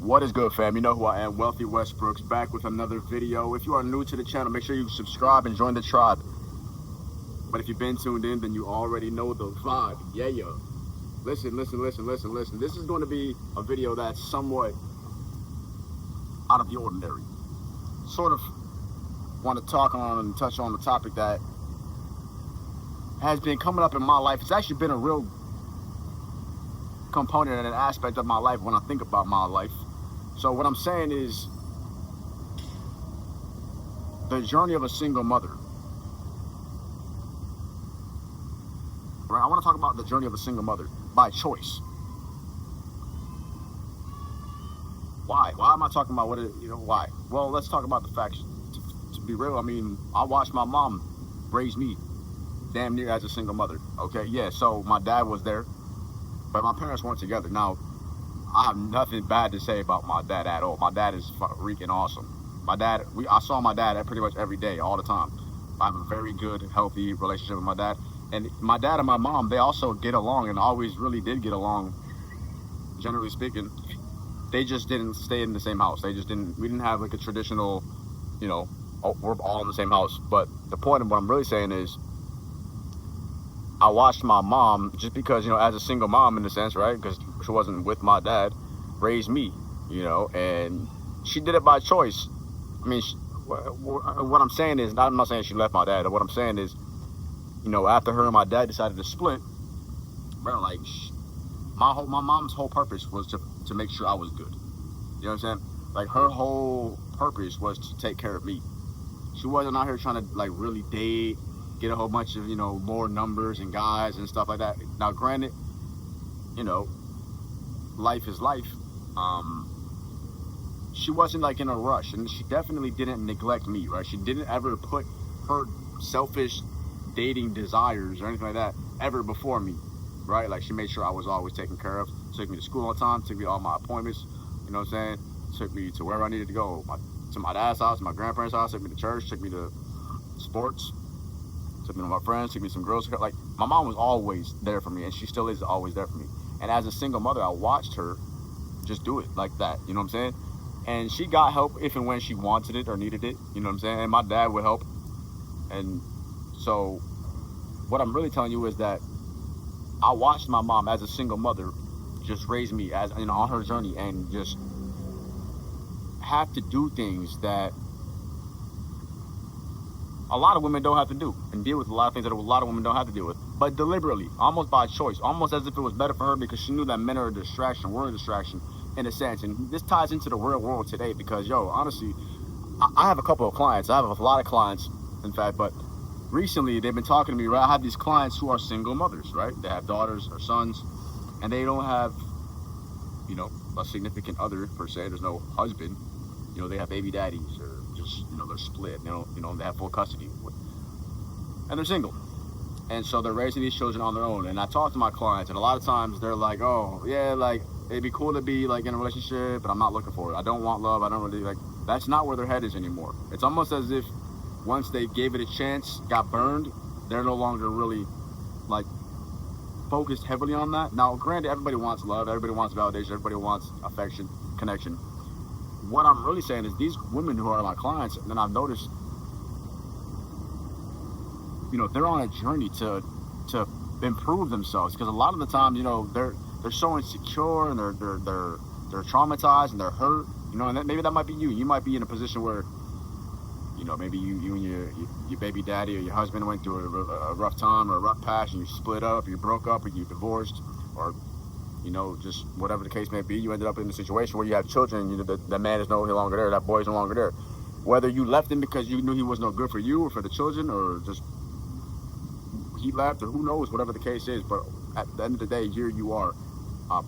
What is good, fam? You know who I am, Wealthy Westbrooks, back with another video. If you are new to the channel, make sure you subscribe and join the tribe. But if you've been tuned in, then you already know the vibe. Yeah. Listen. This is going to be a video that's somewhat out of the ordinary. Sort of want to talk on and touch on the topic that has been coming up in my life. It's actually been a real component and an aspect of my life when I think about my life. So what I'm saying is the journey of a single mother. Right? I want to talk about the journey of a single mother by choice. Why? Why am I talking about why? Well, let's talk about the facts. To be real, I mean, I watched my mom raise me damn near as a single mother. Okay, yeah, so my dad was there, but my parents weren't together. Now, I have nothing bad to say about my dad at all. My dad is freaking awesome. I saw my dad pretty much every day, all the time. I have a very good, healthy relationship with my dad. And my dad and my mom, they also get along and always really did get along, generally speaking. They just didn't stay in the same house. We didn't have like a traditional, we're all in the same house. But the point of what I'm really saying is, I watched my mom, just because, as a single mom in a sense, right? Because she wasn't with my dad, raised me, and she did it by choice. I mean, what I'm saying is, I'm not saying she left my dad. What I'm saying is, after her and my dad decided to split, bro, like, my mom's whole purpose was to make sure I was good. You know what I'm saying? Like, her whole purpose was to take care of me. She wasn't out here trying to, like, really date, get a whole bunch of, more numbers and guys and stuff like that. Now, granted, life is life. She wasn't like in a rush, and she definitely didn't neglect me, right? She didn't ever put her selfish dating desires or anything like that ever before me, right? Like, she made sure I was always taken care of, took me to school on time, took me to all my appointments, you know what I'm saying? Took me to wherever I needed to go, to my dad's house, my grandparents' house, took me to church, took me to sports, took me to my friends, took me to some girls. Like, my mom was always there for me, and she still is always there for me. And as a single mother, I watched her just do it like that, you know what I'm saying? And she got help if and when she wanted it or needed it, you know what I'm saying? And my dad would help. And so what I'm really telling you is that I watched my mom as a single mother just raise me as, on her journey, and just have to do things that a lot of women don't have to do, and deal with a lot of things that a lot of women don't have to deal with, but deliberately, almost by choice, almost as if it was better for her, because she knew that men are a distraction, we're a distraction in a sense. And this ties into the real world today, because honestly, I have a couple of clients. I have a lot of clients, in fact, but recently they've been talking to me, right? I have these clients who are single mothers, right? They have daughters or sons, and they don't have, a significant other per se. There's no husband. They have baby daddies, or just, they're split. They have full custody, and they're single. And so they're raising these children on their own. And I talk to my clients, and a lot of times they're like, oh yeah, like, it'd be cool to be like in a relationship, but I'm not looking for it. I don't want love. I don't really like. That's not where their head is anymore. It's almost as if once they gave it a chance, got burned, they're no longer really like focused heavily on that. Now, granted, everybody wants love, everybody wants validation, everybody wants affection, connection. What I'm really saying is, these women who are my clients, and I've noticed, they're on a journey to improve themselves, because a lot of the time, they're so insecure, and they're traumatized, and they're hurt, and maybe that might be you. You might be in a position where, maybe you and your baby daddy or your husband went through a rough time or a rough patch, and you split up, you broke up, or you divorced, or just whatever the case may be. You ended up in a situation where you have children, and the man is no longer there, that boy is no longer there. Whether you left him because you knew he was no good for you or for the children, or just he left, or who knows, whatever the case is. But at the end of the day, here you are,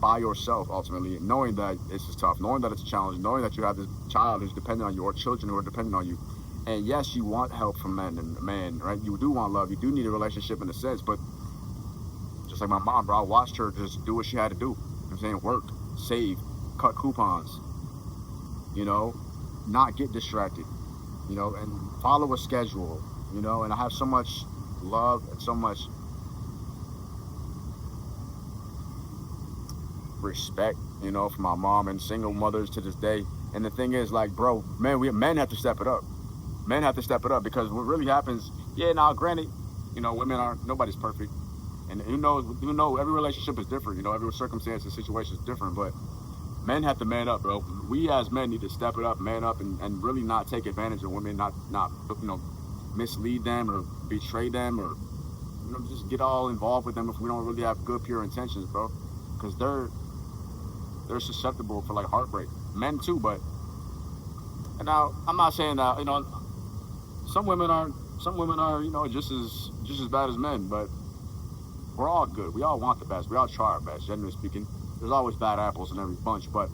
by yourself, ultimately, knowing that this is tough, knowing that it's a challenge, knowing that you have this child who's dependent on you, or children who are dependent on you. And yes, you want help from men, right? You do want love. You do need a relationship in a sense, but just like my mom, bro, I watched her just do what she had to do. I'm saying, work, save, cut coupons, not get distracted, and follow a schedule, and I have so much love and so much respect you know, for my mom and single mothers to this day. And the thing is, like, bro, men have to step it up. Men have to step it up because what really happens, yeah, now granted, you know, women aren't, nobody's perfect. And every relationship is different, you know, every circumstance and situation is different, but men have to man up, bro. We as men need to step it up, man up, and really not take advantage of women, not you know, mislead them or betray them or, you know, just get all involved with them if we don't really have good, pure intentions, bro. Because they're susceptible for like heartbreak. Men too, but and now I'm not saying that, you know, some women are, you know, just as bad as men, but we're all good. We all want the best. We all try our best, generally speaking. There's always bad apples in every bunch, but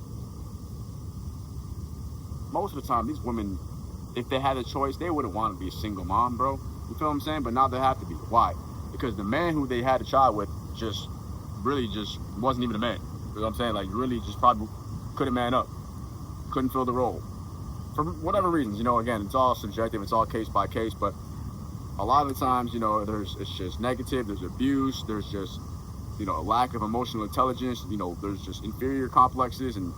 most of the time, these women, if they had a choice, they wouldn't want to be a single mom, bro. You feel what I'm saying? But now they have to be. Why? Because the man who they had a child with just really just wasn't even a man. You know what I'm saying? Like, really just probably couldn't man up, couldn't fill the role. For whatever reasons, you know, again, it's all subjective, it's all case by case, but a lot of the times, you know, it's just negative, there's abuse, there's just, you know, a lack of emotional intelligence, you know, there's just inferior complexes, and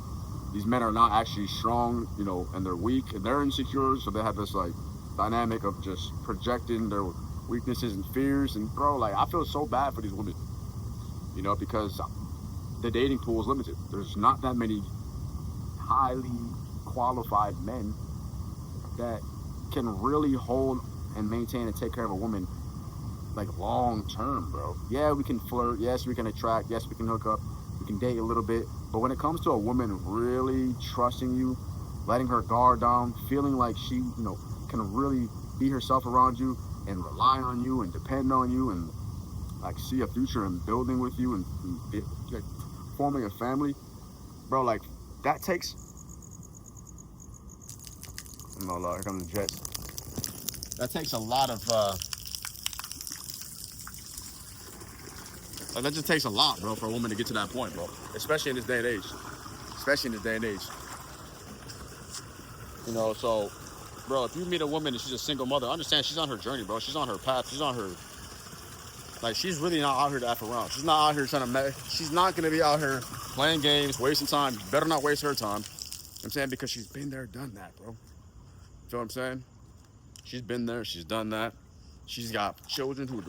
these men are not actually strong, you know, and they're weak and they're insecure, so they have this like dynamic of just projecting their weaknesses and fears. And bro, like, I feel so bad for these women, you know, because the dating pool is limited. There's not that many highly qualified men that can really hold and maintain and take care of a woman like long term, bro. Yeah, we can flirt, yes, we can attract, yes, we can hook up, we can date a little bit, but when it comes to a woman really trusting you, letting her guard down, feeling like she, you know, can really be herself around you and rely on you and depend on you and like see a future in building with you and like, forming a family, bro, like that takes, no, Lord, here comes the Jets. That takes a lot of like, that just takes a lot, bro, for a woman to get to that point, bro. Especially in this day and age. Especially in this day and age. You know, so, bro, if you meet a woman and she's a single mother, understand she's on her journey, bro. She's on her path. She's on her, like, she's really not out here to F around. She's not out here trying to, she's not going to be out here playing games, wasting time. Better not waste her time. You know what I'm saying? Because she's been there, done that, bro. Feel what I'm saying? She's been there, she's done that. She's got children who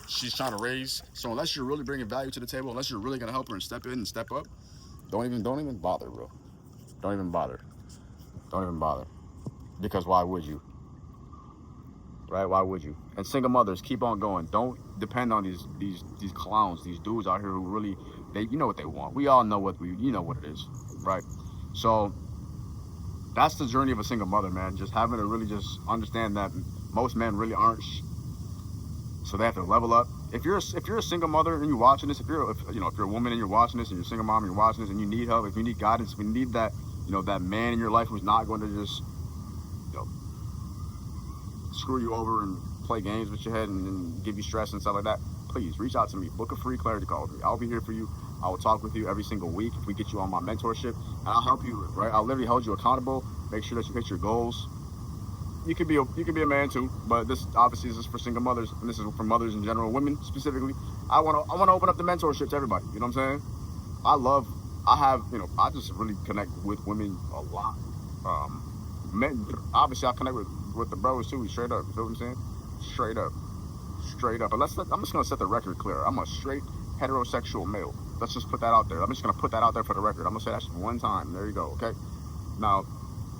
she's trying to raise. So unless you're really bringing value to the table, unless you're really gonna help her and step in and step up, don't even bother, bro. Don't even bother. Don't even bother. Because why would you? Right? Why would you? And single mothers, keep on going. Don't depend on these clowns, these dudes out here who really, you know what they want. We all know you know what it is, right? So that's the journey of a single mother, man. Just having to really just understand that most men really aren't, so they have to level up. If you're a single mother and you're watching this, if you're a woman and you're watching this, and you're a single mom and you're watching this, and you need help, if you need guidance, if you need that, you know, that man in your life who's not going to just, you know, screw you over and play games with your head and give you stress and stuff like that, please reach out to me. Book a free clarity call with me. I'll be here for you. I will talk with you every single week if we get you on my mentorship, and I'll help you, right? I'll literally hold you accountable, make sure that you hit your goals. You could be a man too, but this obviously is for single mothers, and this is for mothers in general, women specifically. I want to open up the mentorship to everybody. You know what I'm saying? I just really connect with women a lot. Men, obviously, I connect with the bros too, straight up. You know what I'm saying? Straight up. But I'm just gonna set the record clear. I'm a straight heterosexual male. Let's just put that out there. I'm just gonna put that out there for the record. I'm gonna say that one time. There you go. Okay. Now,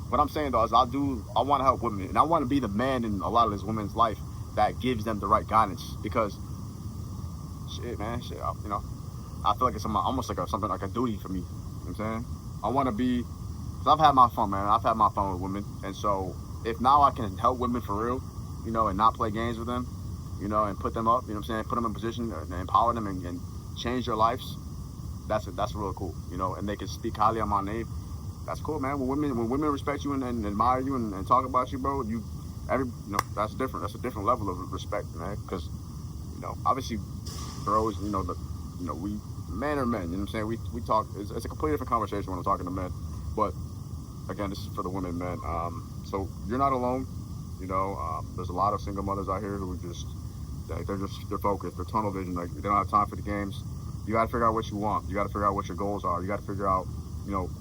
what I'm saying though is I want to help women, and I want to be the man in a lot of this women's life that gives them the right guidance. Because shit, man, you know, I feel like it's almost like something like a duty for me. You know what I'm saying? I want to be, because I've had my fun, man. I've had my fun with women, and so if now I can help women for real, you know, and not play games with them, you know, and put them up, you know what I'm saying, put them in position and empower them and change their lives, that's real cool, you know, and they can speak highly on my name. That's cool, man. When women respect you and admire you and talk about you, bro, you know, that's different. That's a different level of respect, man. Because, you know, obviously, bros, you know, we men are men. You know what I'm saying? We talk. It's a completely different conversation when I'm talking to men. But again, this is for the women, man. So you're not alone. You know, there's a lot of single mothers out here who they're focused, they're tunnel vision. Like, they don't have time for the games. You got to figure out what you want. You got to figure out what your goals are. You got to figure out,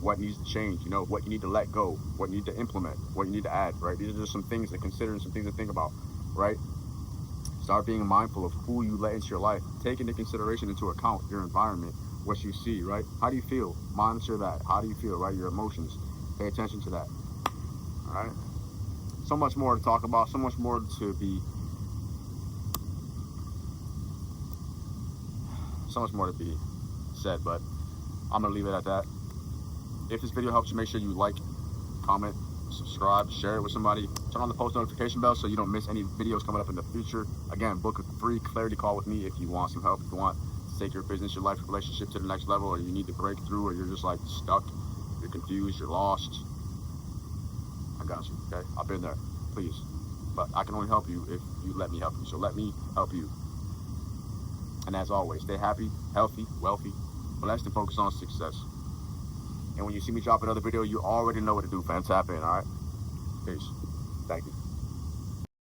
what needs to change, what you need to let go, what you need to implement, what you need to add, right? These are just some things to consider and some things to think about, right? Start being mindful of who you let into your life. Take into consideration, into account, your environment, what you see, right? How do you feel? Monitor that. How do you feel, right? Your emotions. Pay attention to that, all right? So much more to talk about, so much more to be, so much more to be said, but I'm going to leave it at that. If this video helps you, make sure you like, comment, subscribe, share it with somebody. Turn on the post notification bell so you don't miss any videos coming up in the future. Again, book a free clarity call with me if you want some help, if you want to take your business, your life, your relationship to the next level, or you need to break through, or you're just like stuck, you're confused, you're lost. I got you, okay? I've been there, please. But I can only help you if you let me help you. So let me help you. And as always, stay happy, healthy, wealthy, blessed, and focus on success. And when you see me drop another video, you already know what to do, fam. Tap in, all right? Peace. Thank you.